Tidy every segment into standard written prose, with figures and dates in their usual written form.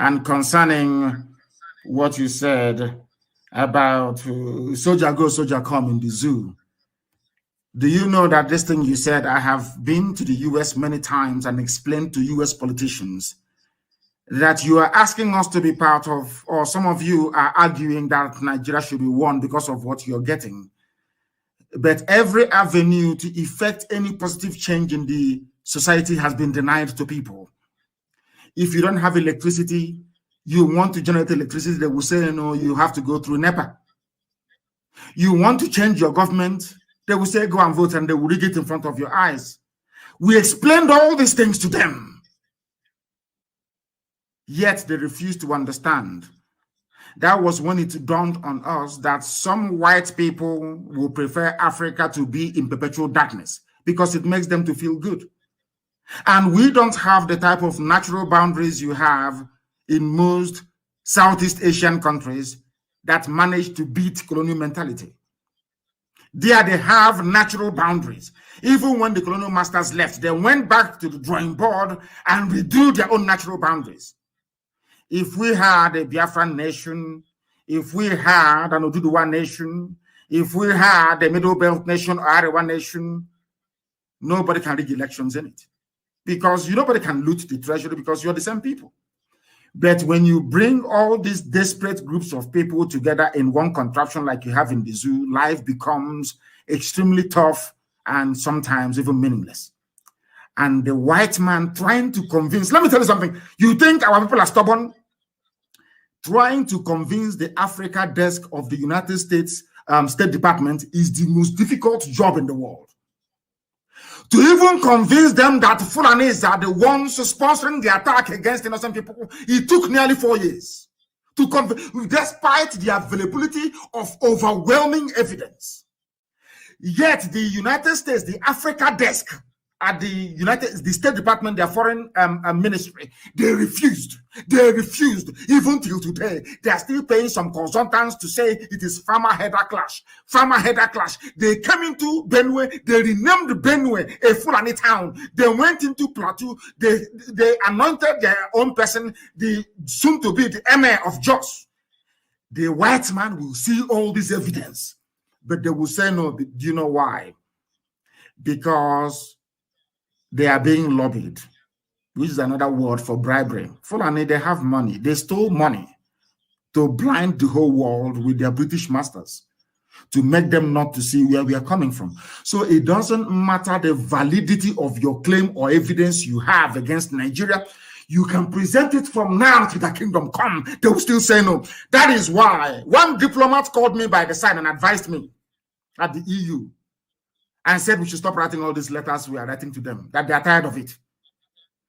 And concerning what you said about soldier go, soldier come in the zoo, do you know that this thing you said, I have been to the US many times and explained to US politicians that you are asking us to be part of, or some of you are arguing that Nigeria should be won because of what you're getting. But every avenue to effect any positive change in the society has been denied to people. If you don't have electricity, you want to generate electricity, they will say, no, you have to go through NEPA. You want to change your government, they will say, go and vote, and they will rig it in front of your eyes. We explained all these things to them. Yet they refused to understand. That was when it dawned on us that some white people will prefer Africa to be in perpetual darkness because it makes them to feel good. And we don't have the type of natural boundaries you have in most Southeast Asian countries that manage to beat colonial mentality. There they have natural boundaries. Even when the colonial masters left, they went back to the drawing board and redo their own natural boundaries. If we had a Biafran nation, if we had an Oduduwa nation, if we had a Middle Belt nation or Arewa nation, nobody can rig elections in it. Because nobody can loot the treasury because you're the same people. But when you bring all these desperate groups of people together in one contraption like you have in the zoo, life becomes extremely tough and sometimes even meaningless. And the white man trying to convince, let me tell you something, you think our people are stubborn? Trying to convince the Africa desk of the United States State Department is the most difficult job in the world. To even convince them that Fulanis are the ones sponsoring the attack against innocent people, it took nearly 4 years to convince, despite the availability of overwhelming evidence. Yet the United States, the Africa desk at the State Department, their foreign ministry, they refused. They refused. Even till today, they are still paying some consultants to say it is farmer header clash. Farmer header clash. They came into Benue. They renamed Benue a Fulani town. They went into Plateau. They anointed their own person, the soon to be the Emir of Jos. The white man will see all this evidence, but they will say no. Do you know why? Because they are being lobbied, which is another word for bribery. Fulani, they have money. They stole money to blind the whole world with their British masters, to make them not to see where we are coming from. So it doesn't matter the validity of your claim or evidence you have against Nigeria. You can present it from now to the kingdom come. They will still say no. That is why one diplomat called me by the side and advised me at the EU and said we should stop writing all these letters we are writing to them, that they are tired of it.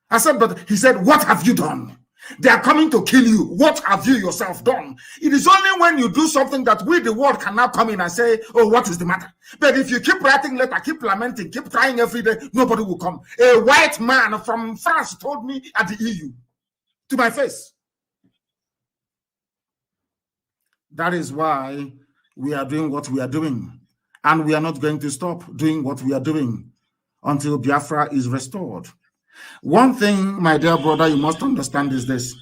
I said, but he said, what have you done? They are coming to kill you. What have you yourself done? It is only when you do something that we, the world, can now come in and say, oh, what is the matter? But if you keep writing letters, keep lamenting, keep trying every day, nobody will come. A white man from France told me at the EU, to my face. That is why we are doing what we are doing. And we are not going to stop doing what we are doing until Biafra is restored. One thing, my dear brother, you must understand is this.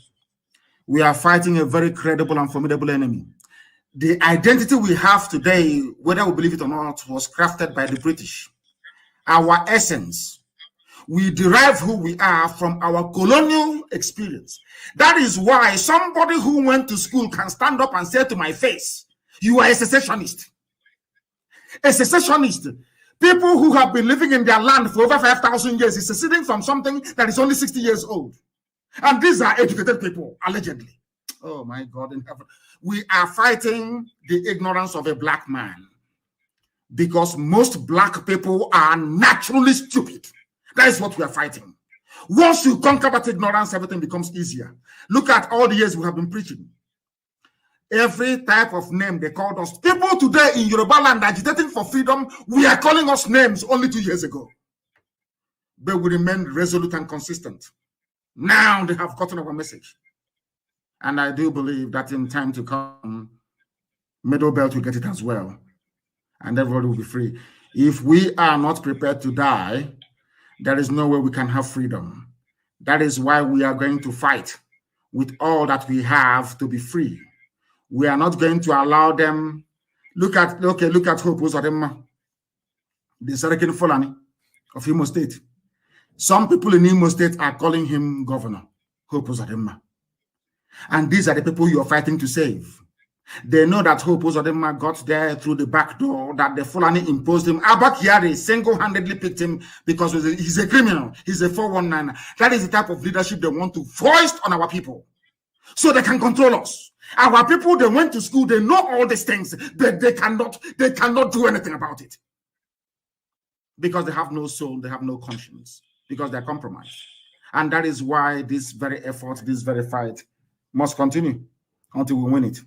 We are fighting a very credible and formidable enemy. The identity we have today, whether we believe it or not, was crafted by the British. Our essence, we derive who we are from our colonial experience. That is why somebody who went to school can stand up and say to my face, you are a secessionist. A secessionist, people who have been living in their land for over 5,000 years, is seceding from something that is only 60 years old. And these are educated people, allegedly. Oh my God in heaven. We are fighting the ignorance of a black man because most black people are naturally stupid. That is what we are fighting. Once you conquer that ignorance, everything becomes easier. Look at all the years we have been preaching. Every type of name they called us. People today in Yoruba land agitating for freedom, we are calling us names only 2 years ago. But we remain resolute and consistent. Now they have gotten our message. And I do believe that in time to come, Middle Belt will get it as well. And everybody will be free. If we are not prepared to die, there is no way we can have freedom. That is why we are going to fight with all that we have to be free. We are not going to allow them. Look at Hope Uzodinma, the Sarakin Fulani of Imo State. Some people in Imo State are calling him Governor Hope Uzodinma. And these are the people you are fighting to save. They know that Hope Uzodinma got there through the back door, that the Fulani imposed him. Abba Kyari single-handedly picked him because he's a criminal. He's a 419. That is the type of leadership they want to foist on our people so they can control us. Our people, they went to school, they know all these things, but they cannot do anything about it. Because they have no soul, they have no conscience, because they're compromised. And that is why this very effort, this very fight must continue until we win it.